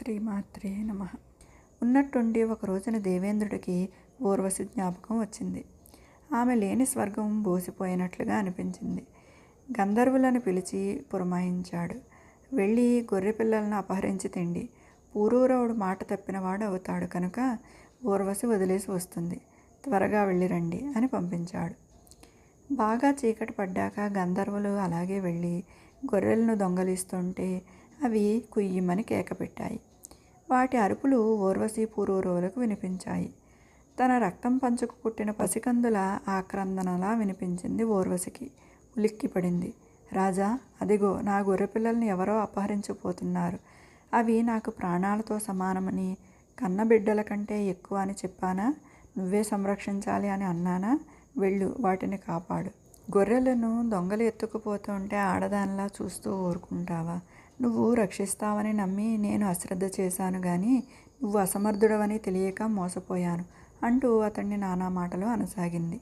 శ్రీమాత్రే నమః. ఉన్నట్టుండి ఒక రోజున దేవేంద్రుడికి ఊర్వశి జ్ఞాపకం వచ్చింది. ఆమె లేని స్వర్గం బోసిపోయినట్లుగా అనిపించింది. గంధర్వులను పిలిచి పురమాయించాడు. వెళ్ళి గొర్రె పిల్లలను అపహరించి తిండి. పూరూరవుడు మాట తప్పినవాడు అవుతాడు కనుక ఊర్వశి వదిలేసి వస్తుంది. త్వరగా వెళ్ళిరండి అని పంపించాడు. బాగా చీకటి పడ్డాక గంధర్వులు అలాగే వెళ్ళి గొర్రెలను దొంగలిస్తుంటే అవి కుయ్యమని కేకపెట్టాయి. వాటి అరుపులు ఊర్వశి పూరూరవులకు వినిపించాయి. తన రక్తం పంచుకు పుట్టిన పసికందుల ఆక్రందనలా వినిపించింది ఊర్వశికి. ఉలిక్కిపడింది. రాజా, అదిగో నా గొర్రెపిల్లల్ని ఎవరో అపహరించిపోతున్నారు. అవి నాకు ప్రాణాలతో సమానమని, కన్నబిడ్డల కంటే ఎక్కువ అని చెప్పానా? నువ్వే సంరక్షించాలి అని అన్నానా? వెళ్ళు, వాటిని కాపాడు. గొర్రెలను దొంగలు ఎత్తుకుపోతుంటే ఆడదానిలా చూస్తూ ఊరుకుంటావా? నువ్వు రక్షిస్తావని నమ్మి నేను అశ్రద్ధ చేశాను గాని నువ్వు అసమర్థుడవని తెలియక మోసపోయాను అంటూ అతన్ని నానా మాటలు అనసాగింది.